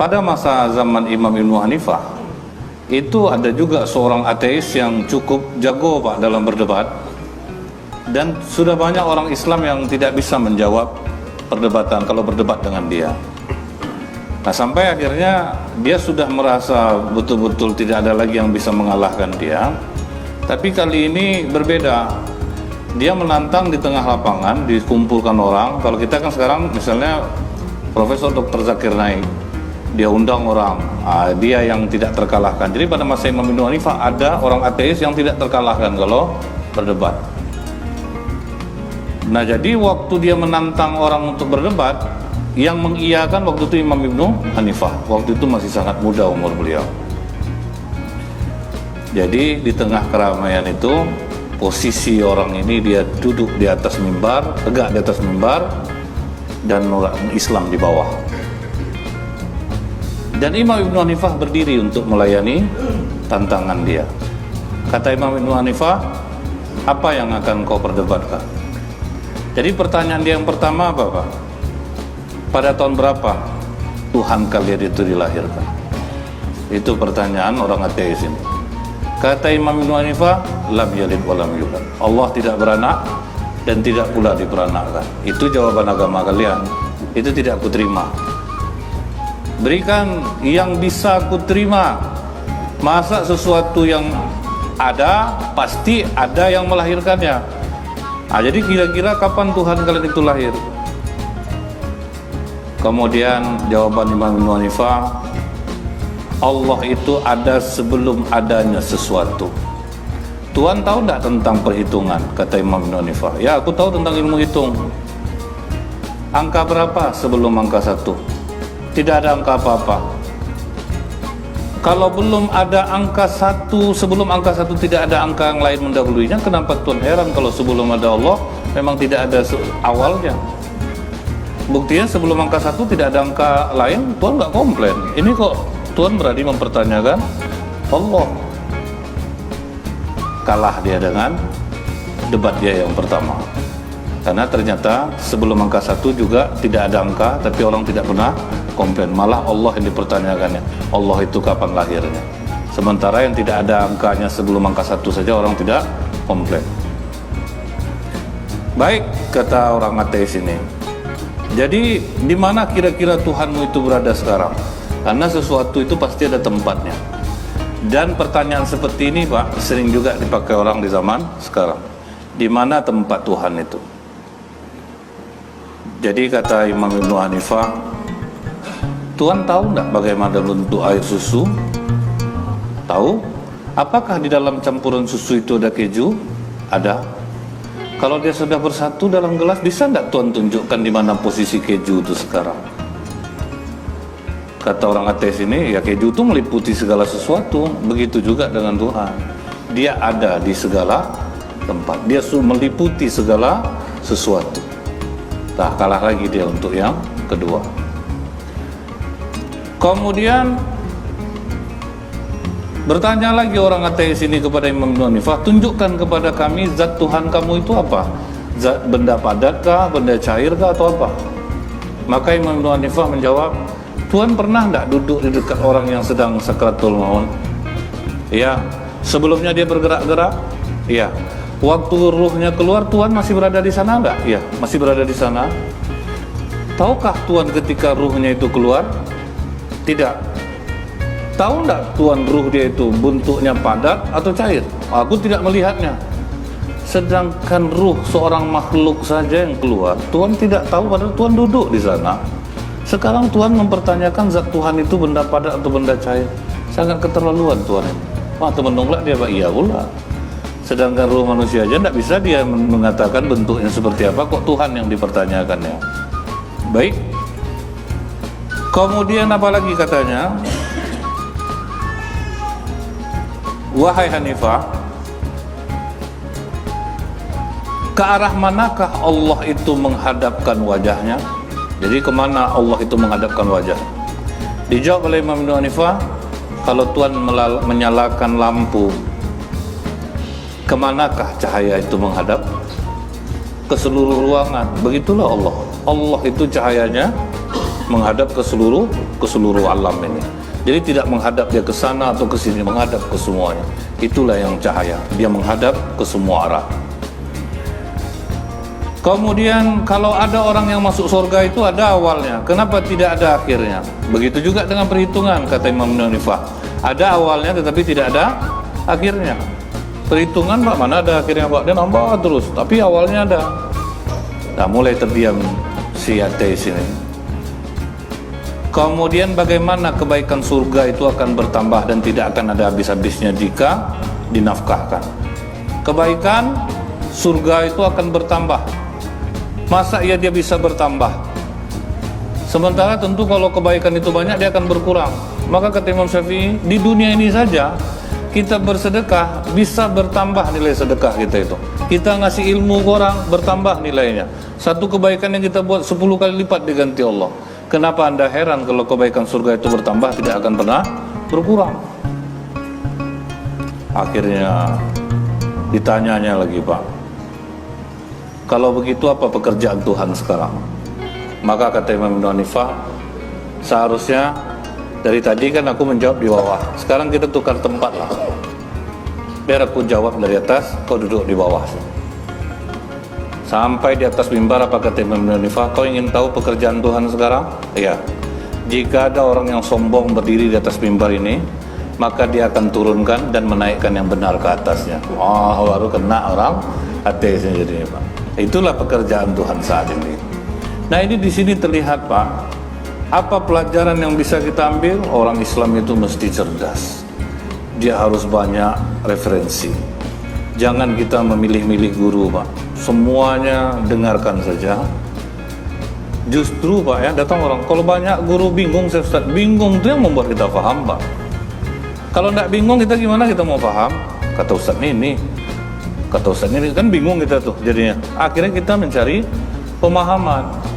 pada masa zaman Imam Ibnu Hanifah itu ada juga seorang ateis yang cukup jago Pak dalam berdebat, dan sudah banyak orang Islam yang tidak bisa menjawab perdebatan kalau berdebat dengan dia. Nah, sampai akhirnya dia sudah merasa betul-betul tidak ada lagi yang bisa mengalahkan dia. Tapi kali ini berbeda. Dia menantang di tengah lapangan, dikumpulkan orang. Kalau kita kan sekarang misalnya Profesor Dr. Zakir Naik, dia undang orang, dia yang tidak terkalahkan. Jadi pada masa Imam Ibnu Hanifah ada orang ateis yang tidak terkalahkan kalau berdebat. Nah, jadi waktu dia menantang orang untuk berdebat, yang mengiyakan waktu itu Imam Ibnu Hanifah. Waktu itu masih sangat muda umur beliau. Jadi di tengah keramaian itu, posisi orang ini dia duduk di atas mimbar, tegak di atas mimbar, dan orang Islam di bawah. Dan Imam Ibnu Hanifah berdiri untuk melayani tantangan dia. Kata Imam Ibnu Hanifah, apa yang akan kau perdebatkan? Jadi pertanyaan dia yang pertama apa Pak? Pada tahun berapa Tuhan kalian itu dilahirkan? Itu pertanyaan orang ateis ini. Kata Imam Ibnu Hanifah, lam yalid wa lam yulad. Allah tidak beranak dan tidak pula diperanakkan. Itu jawaban agama kalian. Itu tidak kuterima. Berikan yang bisa kuterima. Masa sesuatu yang ada pasti ada yang melahirkannya. Nah, jadi kira-kira kapan Tuhan kalian itu lahir? Kemudian jawaban Imam Ibnu Hanifah, Allah itu ada sebelum adanya sesuatu. Tuhan tahu tidak tentang perhitungan? Kata Imam Ibnu Hanifah. Ya, aku tahu tentang ilmu hitung. Angka berapa sebelum angka 1? Tidak ada angka apa-apa. Kalau belum ada angka 1, sebelum angka 1 tidak ada angka yang lain mendahulunya, kenapa Tuhan heran kalau sebelum ada Allah memang tidak ada awalnya? Buktinya sebelum angka 1 tidak ada angka lain, Tuhan nggak komplain. Ini kok Tuhan berani mempertanyakan Allah. Kalah dia dengan debat dia yang pertama. Karena ternyata sebelum angka 1 juga tidak ada angka, tapi orang tidak pernah komplain. Malah Allah yang dipertanyakannya. Allah itu kapan lahirnya? Sementara yang tidak ada angkanya sebelum angka 1 saja orang tidak komplain. Baik, kata orang ateis ini. Jadi di mana kira-kira Tuhanmu itu berada sekarang? Karena sesuatu itu pasti ada tempatnya. Dan pertanyaan seperti ini Pak sering juga dipakai orang di zaman sekarang. Di mana tempat Tuhan itu? Jadi kata Imam Ibnu Hanifah, Tuhan tahu enggak bagaimana bentuk air susu? Tahu? Apakah di dalam campuran susu itu ada keju? Ada. Kalau dia sudah bersatu dalam gelas, bisa enggak Tuhan tunjukkan di mana posisi keju itu sekarang? Kata orang ateis ini, ya keju itu meliputi segala sesuatu. Begitu juga dengan Tuhan. Dia ada di segala tempat. Dia meliputi segala sesuatu. Tak kalah lagi dia untuk yang kedua. Kemudian bertanya lagi orang ateis ini kepada Imam Ibnu Hanifah, tunjukkan kepada kami zat Tuhan kamu itu apa? Zat benda padatkah, benda cairkah, atau apa? Maka Imam Ibnu Hanifah menjawab, Tuhan pernah tidak duduk di dekat orang yang sedang sakratul maut? Ya. Sebelumnya dia bergerak-gerak? Ya. Waktu ruhnya keluar, Tuhan masih berada di sana enggak? Ya, masih berada di sana. Tahukah Tuhan ketika ruhnya itu keluar? Tidak. Tahu enggak Tuhan ruh dia itu bentuknya padat atau cair? Aku tidak melihatnya. Sedangkan ruh seorang makhluk saja yang keluar, Tuhan tidak tahu padahal Tuhan duduk di sana. Sekarang Tuhan mempertanyakan zat Tuhan itu benda padat atau benda cair. Sangat keterlaluan Tuhan ini. Wah, teman nolak dia Pak, iya pula. Sedangkan ruh manusia aja tidak bisa dia mengatakan bentuknya seperti apa, kok Tuhan yang dipertanyakannya. Baik. Kemudian apa lagi katanya? Wahai Hanifah, ke arah manakah Allah itu menghadapkan wajahnya? Jadi kemana Allah itu menghadapkan wajah? Dijawab oleh Imam Ibnu Hanifah, kalau Tuhan menyalakan lampu, kemanakah cahaya itu menghadap? Ke seluruh ruangan. Begitulah Allah. Allah itu cahayanya menghadap ke seluruh alam ini. Jadi tidak menghadap dia ke sana atau ke sini, menghadap ke semuanya. Itulah yang cahaya, dia menghadap ke semua arah. Kemudian kalau ada orang yang masuk surga itu ada awalnya, kenapa tidak ada akhirnya? Begitu juga dengan perhitungan, kata Imam Nunifah. Ada awalnya tetapi tidak ada akhirnya. Perhitungan Pak, mana ada akhirnya Pak? Dia nambah terus, tapi awalnya ada. Nah, mulai terdiam si ateis ini. Kemudian bagaimana kebaikan surga itu akan bertambah dan tidak akan ada habis-habisnya jika dinafkahkan. Kebaikan surga itu akan bertambah. Masa dia bisa bertambah? Sementara tentu kalau kebaikan itu banyak dia akan berkurang. Maka kata Imam Syafi'i, di dunia ini saja kita bersedekah bisa bertambah nilai sedekah kita itu. Kita ngasih ilmu ke orang bertambah nilainya. Satu kebaikan yang kita buat 10 kali lipat diganti Allah. Kenapa Anda heran kalau kebaikan surga itu bertambah tidak akan pernah berkurang? Akhirnya ditanyanya lagi, Pak, kalau begitu apa pekerjaan Tuhan sekarang? Maka kata Imam Hanifah, seharusnya dari tadi kan aku menjawab di bawah, sekarang kita tukar tempat lah. Biar aku jawab dari atas, kau duduk di bawah. Sampai di atas mimbar, apa kata Imam Hanifah, kau ingin tahu pekerjaan Tuhan sekarang? Iya. Jika ada orang yang sombong berdiri di atas mimbar ini, maka dia akan turunkan dan menaikkan yang benar ke atasnya. Baru kena orang ateisnya jadinya, Pak. Itulah pekerjaan Tuhan saat ini. Nah, ini di sini terlihat, Pak, apa pelajaran yang bisa kita ambil? Orang Islam itu mesti cerdas. Dia harus banyak referensi. Jangan kita memilih-milih guru, Pak. Semuanya dengarkan saja. Justru, Pak, ya, datang orang, kalau banyak guru bingung, saya Ustaz, bingung itu yang membuat kita paham, Pak. Kalau tidak bingung kita gimana kita mau paham? Kata Ustaz ini, kata Ustaz ini, kan bingung kita tuh jadinya. Akhirnya kita mencari pemahaman.